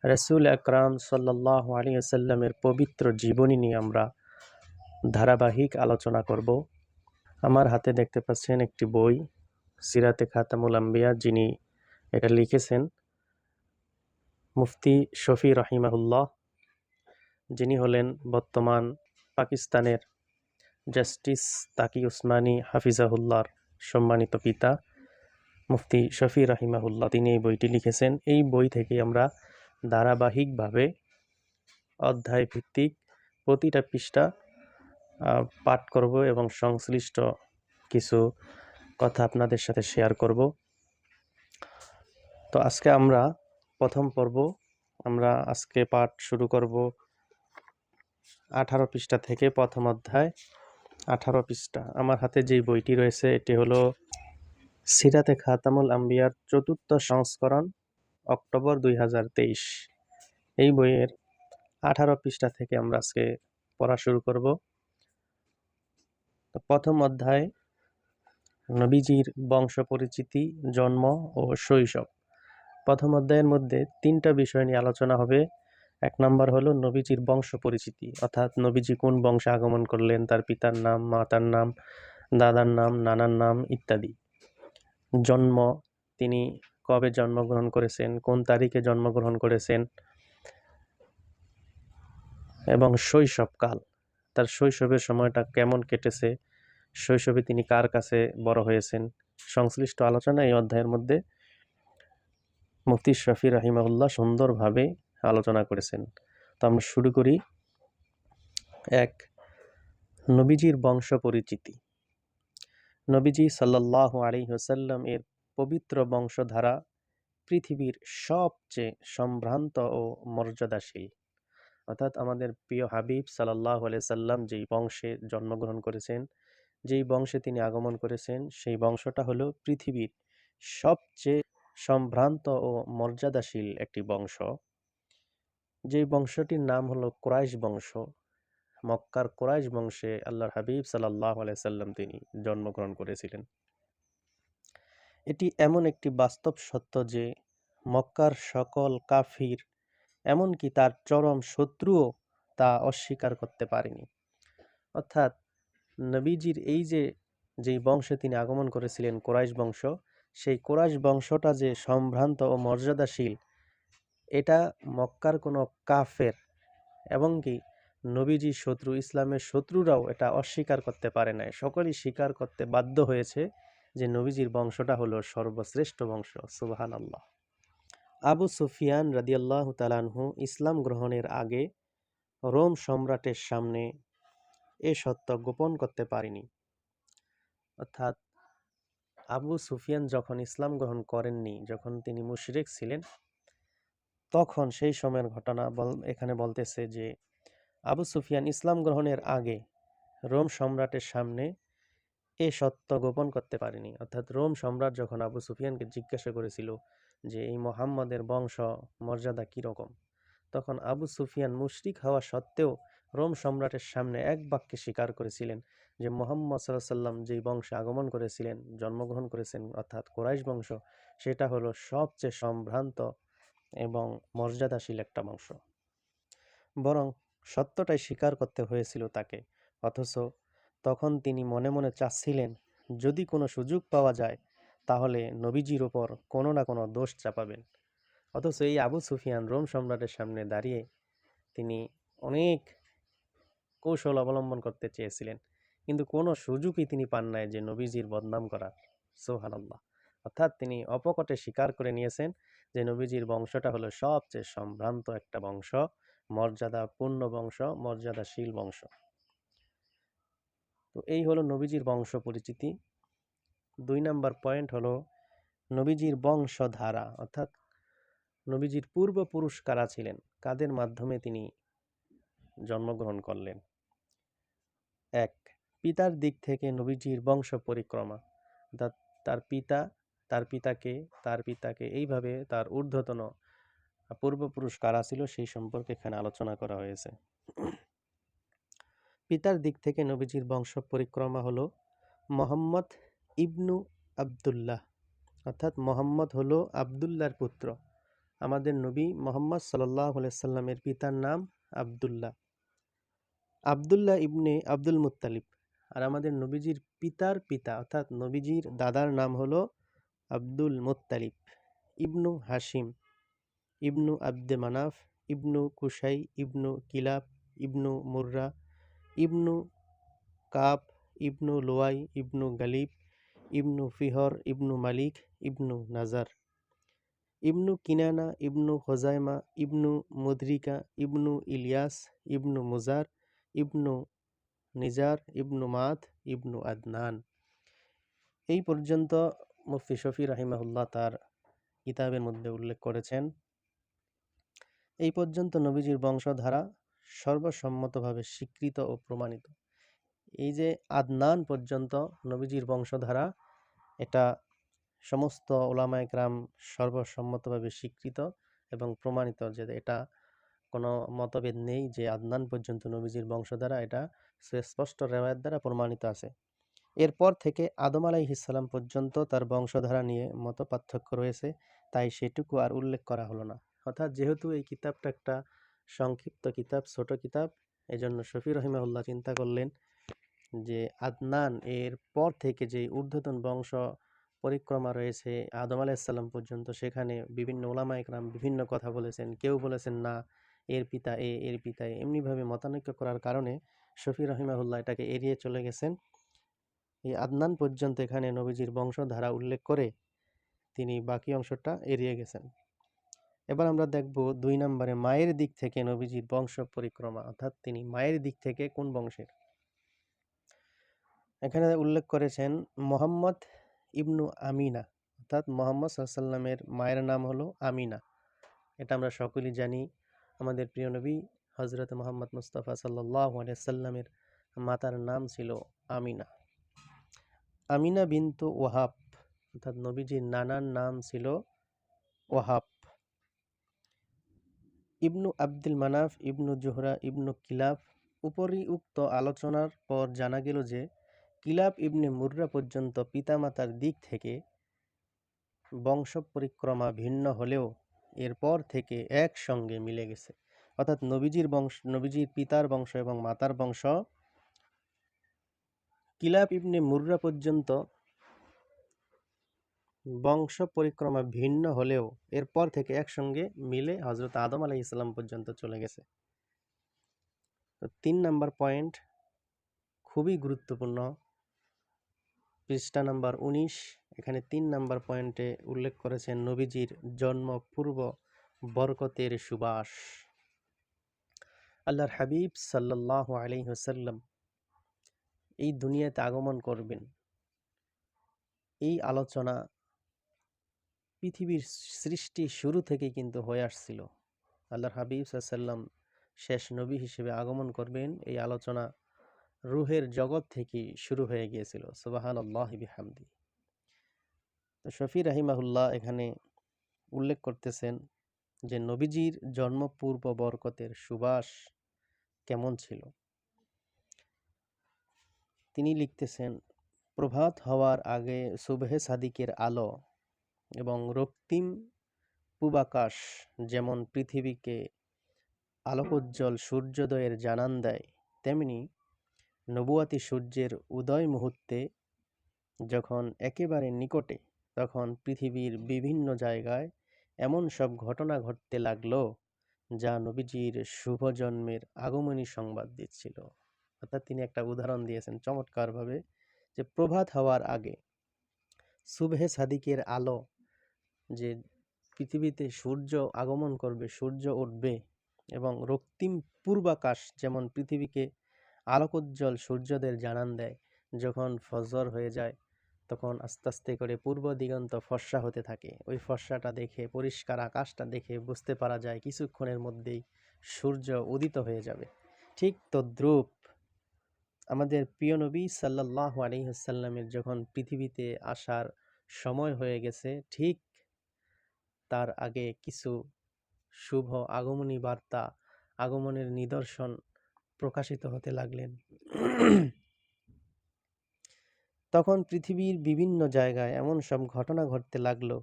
রাসূল আকরাম সাল্লাল্লাহু আলাইহি ওয়াসাল্লামের পবিত্র জীবনী নিয়ে আমরা ধারাবাহিক আলোচনা করব। আমার হাতে দেখতে পাচ্ছেন একটি বই, সিরাতে খাতামুল আম্বিয়া, যিনি এটা লিখেছেন মুফতি শফি রাহিমাহুল্লাহ, যিনি হলেন বর্তমান পাকিস্তানের জাস্টিস তাকি উসমানী হাফিজাহুল্লাহর সম্মানিত পিতা মুফতি শফি রাহিমাহুল্লাহ। তিনি এই বইটি লিখেছেন। এই বই থেকে আমরা ধারাবাহিকভাবে অধ্যায় ভিত্তিক প্রতিটা পৃষ্ঠা পাঠ করব এবং সংশ্লিষ্ট কিছু কথা আপনাদের সাথে শেয়ার করব। তো আজকে আমরা প্রথম পর্ব, আমরা আজকে পাঠ শুরু করব 18 পৃষ্ঠা থেকে। প্রথম অধ্যায় 18 পৃষ্ঠা। আমার হাতে যে বইটি রয়েছে এটি হলো সিরাতে খাতামুল আম্বিয়ার ৪র্থ সংস্করণ, অক্টোবর ২০২৩। এই বইয়ের 18 পৃষ্ঠা থেকে আমরা আজকে পড়া শুরু করব। প্রথম অধ্যায় নবীজির বংশ পরিচিতি, জন্ম ও শৈশব। প্রথম অধ্যায়ের মধ্যে 3টা বিষয় নিয়ে আলোচনা হবে। 1 নম্বর হলো নবীজির বংশ পরিচিতি, অর্থাৎ নবীজি কোন বংশে আগমন করলেন, তার পিতার নাম, মাতার নাম, দাদার নাম, নানার নাম ইত্যাদি। জন্ম, তিনি কবে জন্মগ্রহণ করেছেন, কোন তারিখে জন্মগ্রহণ করেছেন, এবং শৈশবকাল, তার শৈশবের সময়টা কেমন কেটেছে, শৈশবে তিনি কার কাছে বড় হয়েছেন, সংশ্লিষ্ট আলোচনা এই অধ্যায়ের মধ্যে মুফতি শফি রাহিমাহুল্লাহ সুন্দরভাবে আলোচনা করেছেন। তো আমরা শুরু করি। 1. নবীজির বংশ পরিচিতি। নবীজি সাল্লাল্লাহু আলাইহি ওয়াসাল্লাম এর পবিত্র বংশধারা পৃথিবীর সবচেয়ে সম্ভ্রান্ত ও মর্যাদাশীল, অর্থাৎ আমাদের প্রিয় হাবিব সাল্লাল্লাহু আলাইহি সাল্লাম যেই বংশে জন্মগ্রহণ করেছেন, যেই বংশে তিনি আগমন করেছেন, সেই বংশটা হলো পৃথিবীর সবচেয়ে সম্ভ্রান্ত ও মর্যাদাশীল একটি বংশ। যেই বংশটির নাম হলো কুরাইশ বংশ। মক্কার কুরাইশ বংশে আল্লাহর হাবিব সাল্লাল্লাহু আলাইহি সাল্লাম তিনি জন্মগ্রহণ করেছিলেন। এটি এমন একটি বাস্তব সত্য যে মক্কার সকল কাফির, এমনকি তার চরম শত্রুও তা অস্বীকার করতে পারেনি। অর্থাৎ নবীজির যেই বংশে তিনি আগমন করেছিলেন, কুরাইশ বংশ, সেই কুরাইশ বংশটা যে সম্ভ্রান্ত ও মর্যাদাশীল, এটা মক্কার কোনো কাফের, এমনকি নবীজি শত্রু, ইসলামের শত্রুরাও এটা অস্বীকার করতে পারে নাই। সকলেই স্বীকার করতে বাধ্য হয়েছে যে নবীজির বংশটা হলো সর্বশ্রেষ্ঠ বংশ। সুবহানাল্লাহ। আবু সুফিয়ান রাদিয়াল্লাহু তাআলা আনহু ইসলাম গ্রহণের আগে রোম সম্রাটের সামনে এ সত্য গোপন করতে পারেনি। অর্থাৎ আবু সুফিয়ান যখন ইসলাম গ্রহণ করেননি, যখন তিনি মুশরিক ছিলেন, তখন সেই সময়ের ঘটনা এখানে বলতেছে যে আবু সুফিয়ান ইসলাম গ্রহণের আগে রোম সম্রাটের সামনে এ সত্য গোপন করতে পারেনি। অর্থাৎ রোম সম্রাট যখন আবু সুফিয়ানকে জিজ্ঞাসা করেছিল যে এই মুহাম্মদের বংশ মর্যাদা কীরকম, তখন আবু সুফিয়ান মুশরিক হওয়া সত্ত্বেও রোম সম্রাটের সামনে এক বাক্যে স্বীকার করেছিলেন যে মুহাম্মদ সাল্লাল্লাহু আলাইহি ওয়াসাল্লাম যেই বংশে আগমন করেছিলেন, জন্মগ্রহণ করেছেন, অর্থাৎ কুরাইশ বংশ, সেটা হলো সবচেয়ে সম্ভ্রান্ত এবং মর্যাদাশীল একটা বংশ। বরং সত্যটাই স্বীকার করতে হয়েছিল তাকে। অথচ তখন তিনি মনে মনে চাচ্ছিলেন যদি কোনো সুযোগ পাওয়া যায় তাহলে নবীজির ওপর কোনো না কোনো দোষ চাপাবেন। অথচ এই আবু সুফিয়ান রোম সম্রাটের সামনে দাঁড়িয়ে তিনি অনেক কৌশল অবলম্বন করতে চেয়েছিলেন, কিন্তু কোনো সুযোগই তিনি পান নাই যে নবীজির বদনাম করার। সুবহানাল্লাহ। অর্থাৎ তিনি অপকটে স্বীকার করে নিয়েছেন যে নবীজির বংশটা হলো সবচেয়ে সম্ভ্রান্ত একটা বংশ, মর্যাদাপূর্ণ বংশ, মর্যাদাশীল বংশ। তো এই হলো নবীজির বংশ পরিচিতি। 2 নম্বর পয়েন্ট হলো নবীজির বংশধারা, অর্থাৎ নবীজির পূর্বপুরুষ কারা ছিলেন, কাদের মাধ্যমে তিনি জন্মগ্রহণ করলেন। 1. পিতার দিক থেকে নবীজির বংশ পরিক্রমা, অর্থাৎ তার পিতাকে এইভাবে তার ঊর্ধ্বতন পূর্বপুরুষ কারা ছিল সেই সম্পর্কে এখানে আলোচনা করা হয়েছে। পিতার দিক থেকে নবীজির বংশ পরিক্রমা হলো মুহাম্মদ ইবনু আবদুল্লাহ, অর্থাৎ মুহাম্মদ হলো আবদুল্লাহর পুত্র। আমাদের নবী মুহাম্মদ সাল্লাল্লাহু আলাইহি সাল্লামের পিতার নাম আব্দুল্লাহ, আব্দুল্লাহ ইবনে আব্দুল মুত্তালিব। আর আমাদের নবীজির পিতার পিতা অর্থাৎ নবীজির দাদার নাম হলো আব্দুল মুত্তালিব ইবনু হাশিম ইবনু আব্দে মানাফ ইবনু কুসাই ইবনু কিলাব ইবনু মুররা ইবনু কাব ইবনু লোয়াই ইবনু গালিব ইবনু ফিহর ইবনু মালিক ইবনু নাজার ইবনু কিনানা ইবনু খোজাইমা ইবনু মুদরিকা ইবনু ইলিয়াস ইবনু মুজার ইবনু নিজার ইবনু মাত ইবনু আদনান। এই পর্যন্ত মুফতি শফি রাহিমাহুল্লাহ তার কিতাবের মধ্যে উল্লেখ করেছেন। এই পর্যন্ত নবীজির বংশধারা সর্বসম্মতভাবে স্বীকৃত ও প্রমাণিত। এই যে আদনান পর্যন্ত নবীজির বংশধারা, এটা সমস্ত ওলামা একরাম সর্বসম্মতভাবে স্বীকৃত এবং প্রমাণিত যে এটা কোনো মতভেদ নেই যে আদনান পর্যন্ত নবীজির বংশধারা, এটা সুস্পষ্ট রেওয়ায়েত দ্বারা প্রমাণিত আছে। এরপর থেকে আদম আলাইহিস সালাম পর্যন্ত তার বংশধারা নিয়ে মত পার্থক্য রয়েছে, তাই সেটুকু আর উল্লেখ করা হলো না। অর্থাৎ যেহেতু এই কিতাবটা একটা সংক্ষিপ্ত কিতাব, ছোট কিতাব, এজন্য শফি রহিমাহুল্লাহ চিন্তা করলেন যে আদনান এর পর থেকে যে ঊর্ধ্বতন বংশ পরিক্রমা রয়েছে আদম আলাইহিস সালাম পর্যন্ত, সেখানে বিভিন্ন ওলামা একরাম বিভিন্ন কথা বলেছেন। কেউ বলেছেন না এর পিতা এর পিতা এমনিভাবে মতানৈক্য করার কারণে শফি রহিমাহুল্লাহ এটাকে এড়িয়ে চলে গেছেন। এই আদনান পর্যন্ত এখানে নবীজির বংশধারা উল্লেখ করে তিনি বাকি অংশটা এড়িয়ে গেছেন। এবার আমরা দেখব 2 নম্বরে মায়ের দিক থেকে নবীজির বংশ পরিক্রমা, অর্থাৎ তিনি মায়ের দিক থেকে কোন বংশের। এখানে উল্লেখ করেছেন মোহাম্মদ ইবনু আমিনা, অর্থাৎ মোহাম্মদ সাল্লাল্লাহু আলাইহি সাল্লামের মায়ের নাম হলো আমিনা। এটা আমরা সকলেই জানি। আমাদের প্রিয় নবী হযরত মুহাম্মদ মুস্তাফা সাল্লাল্লাহু আলাইহি সাল্লামের মাতার নাম ছিল আমিনা। আমিনা বিনতু ওয়াহাব, অর্থাৎ নবীজির নানার নাম ছিল ওয়াহাব। ইবনু আব্দুল মানাফ ইবনু জোহরা ইবনু কিলাব। উপরিউক্ত আলোচনার পর জানা গেল যে কিলাব ইবনে মুররা পর্যন্ত পিতামাতার দিক থেকে বংশ পরিক্রমা ভিন্ন হলেও এরপর থেকে একসঙ্গে মিলে গেছে। অর্থাৎ নবীজির পিতার বংশ এবং মাতার বংশ কিলাব ইবনে মুররা পর্যন্ত বংশ পরিক্রমা ভিন্ন হলেও এরপর থেকে একসঙ্গে মিলে হযরত আদম আলাইহিস সালাম পর্যন্ত চলে গেছে। তো 3 নাম্বার পয়েন্ট খুবই গুরুত্বপূর্ণ, পৃষ্ঠা নাম্বার 19। এখানে 3 নাম্বার পয়েন্টে উল্লেখ করেছেন নবীজির জন্ম পূর্ব বরকতের সুবাস। আল্লাহর হাবিব সাল্লাল্লাহু আলাইহি ওয়াসাল্লাম এই দুনিয়াতে আগমন করবেন, এই আলোচনা পৃথিবীর সৃষ্টি শুরু থেকে কিন্তু হয়ে আসছিল। আল্লাহর হাবিব সাল্লাল্লাহু আলাইহি ওয়াসাল্লাম শেষ নবী হিসেবে আগমন করবেন, এই আলোচনা রূহের জগৎ থেকে শুরু হয়ে গিয়েছিল। সুবহানাল্লাহি বিহামদি। তো শফি রাহিমাহুল্লাহ এখানে উল্লেখ করতেছেন যে নবীজির জন্মপূর্ব বরকতের সুবাস কেমন ছিল। তিনি লিখতেছেন, প্রভাত হওয়ার আগে সুবহে সাদিকের আলো এবং রক্তিম পূবাকাশ যেমন পৃথিবীকে আলোকোজ্জ্বল সূর্যোদয়ের জানান দেয়, তেমনি নবুয়াতি সূর্যের উদয় মুহূর্তে যখন একেবারে নিকটে, তখন পৃথিবীর বিভিন্ন জায়গায় এমন সব ঘটনা ঘটতে লাগলো যা নবীজির শুভ জন্মের আগমনী সংবাদ দিচ্ছিল। অর্থাৎ তিনি একটা উদাহরণ দিয়েছেন চমৎকারভাবে যে প্রভাত হওয়ার আগে সুবহে সাদিকের আলো, যে পৃথিবীতে সূর্য আগমন করবে, সূর্য উঠবে, এবং রক্তিম পূর্বাকাশ যেমন পৃথিবীকে আলোকোজ্জ্বল সূর্যদের জানান দেয়। যখন ফজর হয়ে যায় তখন আস্তে আস্তে করে পূর্ব দিগন্ত ফর্সা হতে থাকে। ওই ফর্সাটা দেখে, পরিষ্কার আকাশটা দেখে বুঝতে পারা যায় কিছুক্ষণের মধ্যেই সূর্য উদিত হয়ে যাবে। ঠিক তদ্রূপ আমাদের প্রিয় নবী সাল্লাল্লাহু আলাইহি ওয়াসাল্লামের যখন পৃথিবীতে আসার সময় হয়ে গেছে, ঠিক তার আগে কিছু শুভ আগমনী বার্তা, আগমনের নিদর্শন প্রকাশিত হতে লাগলেন। তখন পৃথিবীর বিভিন্ন জায়গায় এমন সব ঘটনা ঘটতে লাগলো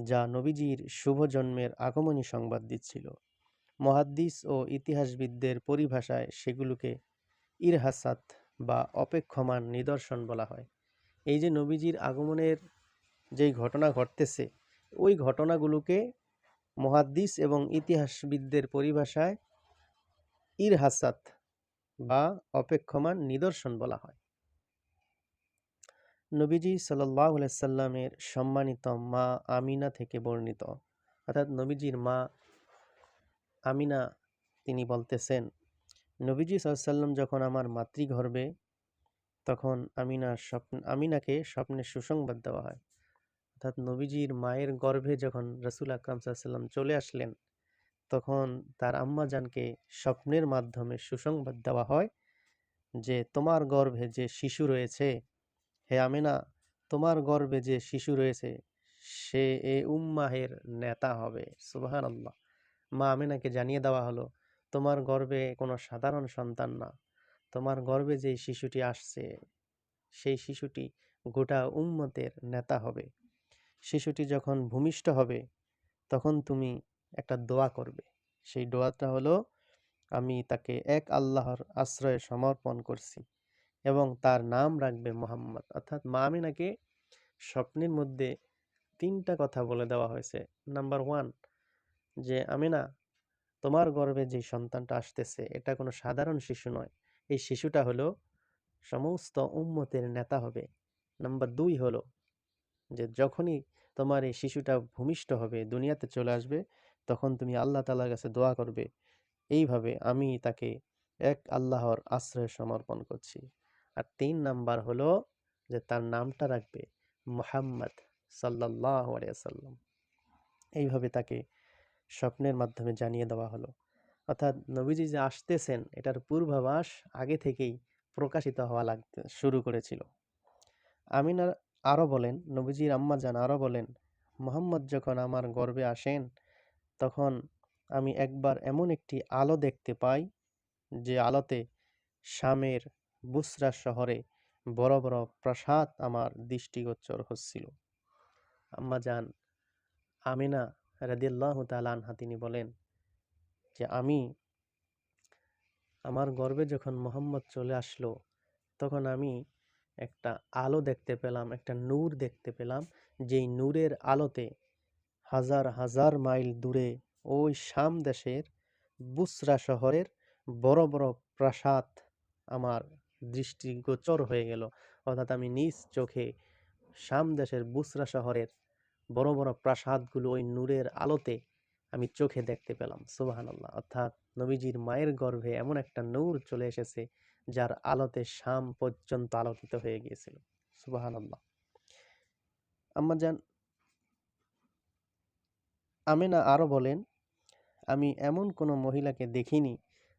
যা নবীজির শুভ জন্মের আগমনী সংবাদ দিচ্ছিল। মুহাদ্দিস ও ইতিহাসবিদদের পরিভাষায় সেগুলোকে ইরহাসাত বা অপেক্ষমান নিদর্শন বলা হয়। এই যে নবীজির আগমনের যেই ঘটনা ঘটতেছে, ওই ঘটনাগুলোকে মুহাদ্দিস এবং ইতিহাসবিদদের পরিভাষায় ইরহাসাত বা অপেক্ষমান নিদর্শন বলা হয়। নবীজি সাল্লাল্লাহু আলাইহি সাল্লামের সম্মানিত মা আমিনা থেকে বর্ণিত, অর্থাৎ নবীজির মা আমিনা তিনি বলতেছেন, নবীজি সাল্লাল্লাহু আলাইহি সাল্লাম যখন আমার মাতৃগর্ভে, তখন আমিনাকে স্বপ্নে সুসংবাদ দেওয়া হয়। অর্থাৎ নবীজির মায়ের গর্ভে যখন রাসূল আকরাম সাল্লাল্লাহু আলাইহি সাল্লাম চলে আসলেন, তখন তার আম্মাজানকে স্বপ্নের মাধ্যমে সুসংবাদ দেওয়া হয় যে তোমার গর্ভে যে শিশু রয়েছে, হে আমিনা, তোমার গর্ভে যে শিশু রয়েছে সে এ উম্মাহের নেতা হবে। সুবহানাল্লাহ। মা আমিনাকে জানিয়ে দেওয়া হলো, তোমার গর্ভে কোনো সাধারণ সন্তান না, তোমার গর্ভে যে শিশুটি আসছে সেই শিশুটি গোটা উম্মতের নেতা হবে। শিশুটি যখন ভূমিষ্ঠ হবে তখন তুমি একটা দোয়া করবে। সেই দোয়াটা হলো, আমি তাকে এক আল্লাহর আশ্রয়ে সমর্পণ করছি এবং তার নাম রাখবে মুহাম্মদ। অর্থাৎ মা আমিনাকে স্বপ্নের মধ্যে 3টা কথা বলে দেওয়া হয়েছে। নাম্বার 1, যে আমিনা, তোমার গর্ভে যে সন্তানটা আসতেছে এটা কোনো সাধারণ শিশু নয়, এই শিশুটা হলো সমস্ত উম্মতের নেতা হবে। নাম্বার 2 হলো যে যখনই তোমার এই শিশুটা ভূমিষ্ঠ হবে, দুনিয়াতে চলে আসবে, তখন তুমি আল্লাহ তাআলার কাছে দোয়া করবে, এইভাবে আমি তাকে এক আল্লাহর আশ্রয়ে সমর্পণ করছি। আর 3 নাম্বার হলো যে তার নামটা রাখবে মুহাম্মদ সাল্লাল্লাহু আলাইহি ওয়াসাল্লাম। এইভাবে তাকে স্বপ্নের মাধ্যমে জানিয়ে দেওয়া হলো। অর্থাৎ নবীজি যে আসতেছেন এটার পূর্বাভাস আগে থেকেই প্রকাশিত হওয়া শুরু করেছিল। আমিনা আরও বলেন, নবীজির আম্মাজান আরও বলেন, মুহাম্মদ যখন আমার গর্ভে আসেন তখন আমি একবার এমন একটি আলো দেখতে পাই যে আলোতে শামের বুসরা শহরে বড় বড় প্রাসাদ আমার দৃষ্টিগোচর হচ্ছিল। আম্মাজান আমিনা রাদিয়াল্লাহু তাআলা আনহা তিনি বলেন যে আমার গর্ভে যখন মুহাম্মদ চলে আসলো, তখন আমি একটা আলো দেখতে পেলাম, একটা নূর দেখতে পেলাম, যেই নূরের আলোতে হাজার হাজার মাইল দূরে ওই শাম দেশের বুসরা শহরের বড় বড় প্রাসাদ আমার দৃষ্টিগোচর হয়ে গেল। অর্থাৎ আমি নিজ চোখে শাম দেশের বুসরা শহরের বড় বড় প্রাসাদগুলো ওই নূরের আলোতে আমি চোখে দেখতে পেলাম। সুবহানাল্লাহ। অর্থাৎ নবীজির মায়ের গর্ভে এমন একটা নূর চলে এসেছে যার আলোতে শাম পর্যন্ত আলোকিত হয়ে গিয়েছিল। সুবহানাল্লাহ। আম্মাজান আমিনা আরও বলেন, আমি এমন কোনো মহিলাকে দেখিনি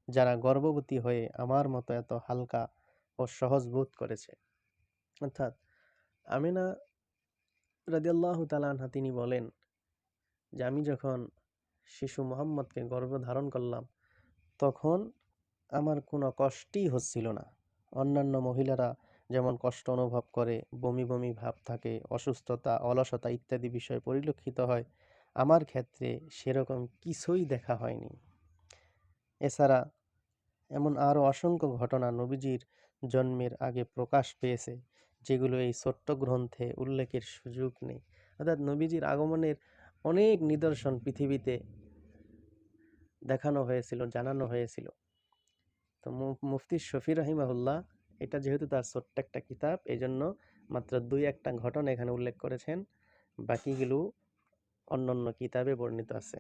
যারা গর্ভবতী হয়ে আমার মতো এত হালকা ও সহজ বোধ করেছে। অর্থাৎ আমিনা রাদিয়াল্লাহু তাআলা আনহা তিনি বলেন যে আমি যখন শিশু মুহাম্মদকে গর্ভধারণ করলাম তখন আমার কোনো কষ্টই হচ্ছিল না। অন্যান্য মহিলারা যেমন কষ্ট অনুভব করে, বমি বমি ভাব থাকে, অসুস্থতা, অলসতা ইত্যাদি বিষয় পরিলক্ষিত হয়, আমার ক্ষেত্রে সেরকম কিছুই দেখা হয়নি। এছাড়া এমন আরও অসংখ্য ঘটনা নবীজির জন্মের আগে প্রকাশ পেয়েছে যেগুলো এই ছোট্ট গ্রন্থে উল্লেখের সুযোগ নেই। অর্থাৎ নবীজির আগমনের অনেক নিদর্শন পৃথিবীতে দেখানো হয়েছিল, জানানো হয়েছিল। তো মুফতি শফি রাহিমাহুল্লাহ এটা যেহেতু তার ছোট্ট একটা কিতাব, এই জন্য মাত্র 2-1টা ঘটনা এখানে উল্লেখ করেছেন, বাকিগুলো অন্য অন্য কিতাবে বর্ণিত আছে।